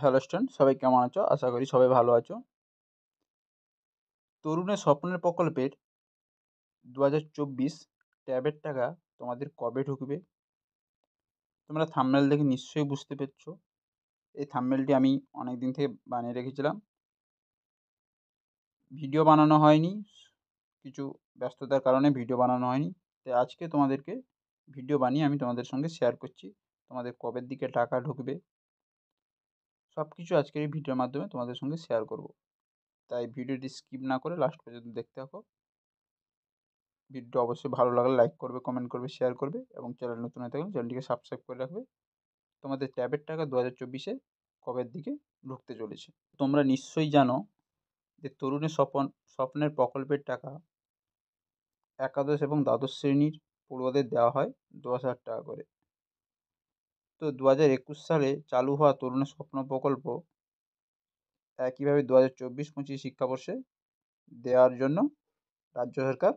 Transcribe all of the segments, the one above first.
Hello student, সবাই কেমন আছো? আশা করি সবাই ভালো আছো। তরুণের স্বপ্নের প্রকল্পের 2024 ট্যাবের টাকা তোমাদের কবে ঢুকবে? তোমরা থাম্বনেল দেখে নিশ্চয়ই বুঝতে পেরেছো। এই থাম্বনেলটি আমি অনেক দিন থেকে বানিয়ে রেখেছিলাম। ভিডিও বানানো হয়নি, কিছু ব্যস্ততার কারণে ভিডিও বানানো হয়নি। তাই আজকে তোমাদেরকে ভিডিও বানিয়ে আমি তোমাদের সঙ্গে শেয়ার করছি। তোমাদের কবের দিকে টাকা ঢুকবে সব কিছু আজকের এই ভিডিওর মাধ্যমে তোমাদের সঙ্গে শেয়ার করব। তাই ভিডিওটি স্কিপ না করে লাস্ট পর্যন্ত দেখতে থাকো। ভিডিও অবশ্যই ভালো লাগলে লাইক করবে, কমেন্ট করবে, শেয়ার করবে এবং চ্যানেল নতুন হয়ে থাকলে চ্যানেলটিকে সাবস্ক্রাইব করে রাখবে। তোমাদের ট্যাবের টাকা 2024-এ কবের দিকে ঢুকতে চলেছে। তোমরা নিশ্চয়ই জানো যে তরুণের স্বপ্নের প্রকল্পের টাকা একাদশ এবং দ্বাদশ শ্রেণীর পড়ুয়াদের দেওয়া হয় 10,000 টাকা করে। তো 2021 সালে চালু হওয়া তরুণের স্বপ্ন প্রকল্প একইভাবে 2024-25 শিক্ষাবর্ষে দেওয়ার জন্য রাজ্য সরকার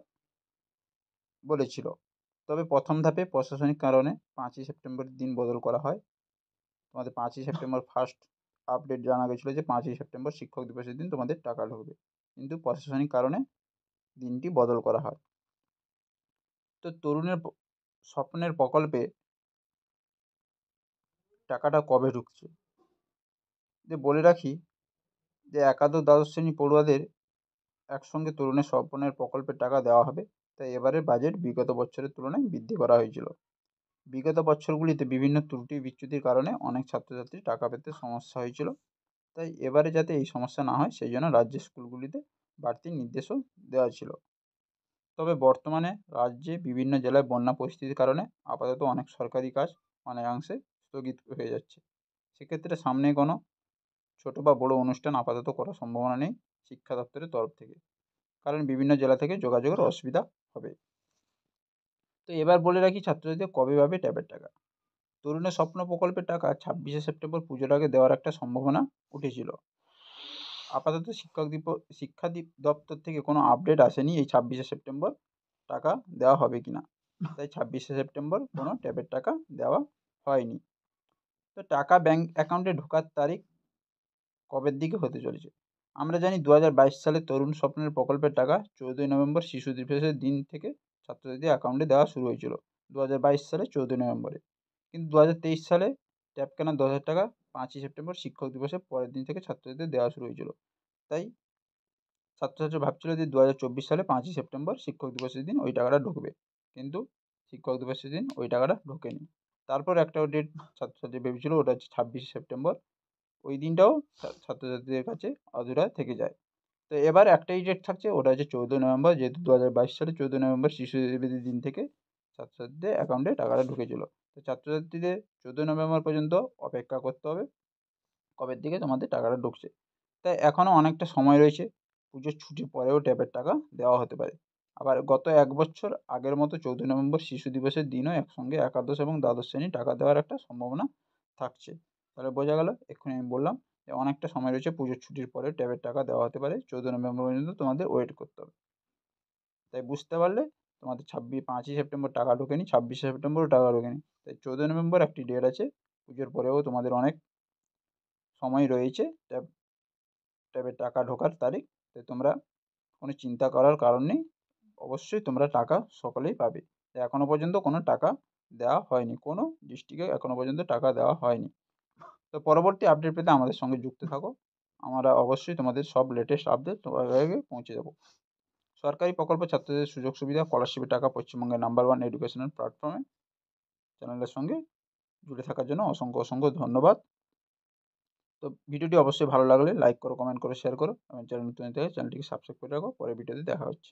বলেছিল। তবে প্রথম ধাপে প্রশাসনিক কারণে 5ই সেপ্টেম্বর দিন বদল করা হয়। তোমাদের 5ই সেপ্টেম্বর ফার্স্ট আপডেট জানা গেছিলো যে 5ই সেপ্টেম্বর শিক্ষক দিবসের দিন তোমাদের টাকা ঢুকবে, কিন্তু প্রশাসনিক কারণে দিনটি বদল করা হয়। তো তরুণের স্বপ্নের প্রকল্পে টাকাটা কবে ঢুকছে যে বলে রাখি যে একাদশ দ্বাদশ শ্রেণী পড়ুয়াদের একসঙ্গে তরুণের স্বপ্নের প্রকল্পের টাকা দেওয়া হবে। তাই এবারের বাজেট বিগত বছরের তুলনায় বৃদ্ধি করা হয়েছিল। বিগত বছরগুলিতে বিভিন্ন ত্রুটি বিচ্যুতির কারণে অনেক ছাত্রছাত্রী টাকা পেতে সমস্যা হয়েছিল। তাই এবারে যাতে এই সমস্যা না হয় সেই জন্য রাজ্যের স্কুলগুলিতে বাড়তি নির্দেশও দেওয়া ছিল। তবে বর্তমানে রাজ্যে বিভিন্ন জেলায় বন্যা পরিস্থিতির কারণে আপাতত অনেক সরকারি কাজ অনেকাংশে স্থগিত হয়ে যাচ্ছে। সেক্ষেত্রে সামনে কোনো ছোটো বা বড়ো অনুষ্ঠান আপাতত করার সম্ভাবনা নেই শিক্ষা দপ্তরের তরফ থেকে, কারণ বিভিন্ন জেলা থেকে যোগাযোগের অসুবিধা হবে। তো এবার বলে রাখি ছাত্রছাত্রীদের কবে পাবে ট্যাবের টাকা। তরুণের স্বপ্ন প্রকল্পের টাকা 26শে সেপ্টেম্বর পুজোর আগে দেওয়ার একটা সম্ভাবনা উঠেছিল। আপাতত শিক্ষা দপ্তর থেকে কোনো আপডেট আসেনি এই 26শে সেপ্টেম্বর টাকা দেওয়া হবে কি না। তাই 26শে সেপ্টেম্বর কোনো ট্যাবের টাকা দেওয়া হয়নি। তো টাকা ব্যাঙ্ক অ্যাকাউন্টে ঢোকার তারিখ কবের দিকে হতে চলেছে? আমরা জানি 2022 সালে তরুণ স্বপ্নের প্রকল্পের টাকা 14ই নভেম্বর শিশু দিবসের দিন থেকে ছাত্রছাত্রীদের অ্যাকাউন্টে দেওয়া শুরু হয়েছিল 2022 সালে 14ই নভেম্বরে। কিন্তু 2023 সালে ট্যাব কেনার 10,000 টাকা 5ই সেপ্টেম্বর শিক্ষক দিবসের পরের দিন থেকে ছাত্রছাত্রীদের দেওয়া শুরু হয়েছিল। তাই ছাত্রছাত্রী ভাবছিল যে 2024 সালে 5ই সেপ্টেম্বর শিক্ষক দিবসের দিন ওই টাকাটা ঢুকবে, কিন্তু শিক্ষক দিবসের দিন ওই টাকাটা ঢোকেনি। তারপর একটা ডেট ছাত্রছাত্রী ভেবেছিল, ওটা হচ্ছে 26শে সেপ্টেম্বর। ওই দিনটাও ছাত্রছাত্রীদের কাছে অধুরা থেকে যায়। তো এবার একটাই ডেট থাকছে, ওটা হচ্ছে 14 নভেম্বর, যেহেতু 2022 সালে 14 নভেম্বর শিশু দিবসের দিন থেকে ছাত্রছাত্রীদের অ্যাকাউন্টে টাকাটা ঢুকেছিল। তো ছাত্রছাত্রীদের 14 নভেম্বর পর্যন্ত অপেক্ষা করতে হবে কবের দিকে তোমাদের টাকাটা ঢুকছে। তাই এখনও অনেকটা সময় রয়েছে। পুজোর ছুটির পরেও ট্যাবের টাকা দেওয়া হতে পারে। আবার গত 1 বছর আগের মতো 14 নভেম্বর শিশু দিবসের দিনও একসঙ্গে একাদশ এবং দ্বাদশ শ্রেণী টাকা দেওয়ার একটা সম্ভাবনা থাকছে। তাহলে বোঝা গেল, এক্ষুনি আমি বললাম যে অনেকটা সময় রয়েছে, পুজোর ছুটির পরে ট্যাবের টাকা দেওয়া হতে পারে। 14 নভেম্বর পর্যন্ত তোমাদের ওয়েট করতে হবে। তাই বুঝতে পারলে তোমাদের 5ই সেপ্টেম্বর টাকা ঢোকেনি, 26শে সেপ্টেম্বরও টাকা ঢোকেনি। তাই 14 নভেম্বর একটি ডেট আছে। পুজোর পরেও তোমাদের অনেক সময় রয়েছে ট্যাবে টাকা ঢোকার তারিখ। তাই তোমরা কোনো চিন্তা করার কারণ নেই। অবশ্যই তোমরা টাকা সকলেই পাবে। এখনও পর্যন্ত কোনো টাকা দেওয়া হয়নি, কোনো ডিস্ট্রিক্টে এখনও পর্যন্ত টাকা দেওয়া হয়নি। তো পরবর্তী আপডেট পেতে আমাদের সঙ্গে যুক্ত থাকো। আমরা অবশ্যই তোমাদের সব লেটেস্ট আপডেট তোমাদের আগে পৌঁছে দেবো। সরকারি প্রকল্প ছাত্রদের সুযোগ সুবিধা স্কলারশিপের টাকা পশ্চিমবঙ্গের নাম্বার 1 এডুকেশনাল প্ল্যাটফর্মে চ্যানেলের সঙ্গে জুড়ে থাকার জন্য অসংখ্য অসংখ্য ধন্যবাদ। তো ভিডিওটি অবশ্যই ভালো লাগলে লাইক করো, কমেন্ট করো, শেয়ার করো এবং চ্যানেল নতুন হলে চ্যানেলটিকে সাবস্ক্রাইব করে রাখো। পরের ভিডিওতে দেখা হচ্ছে।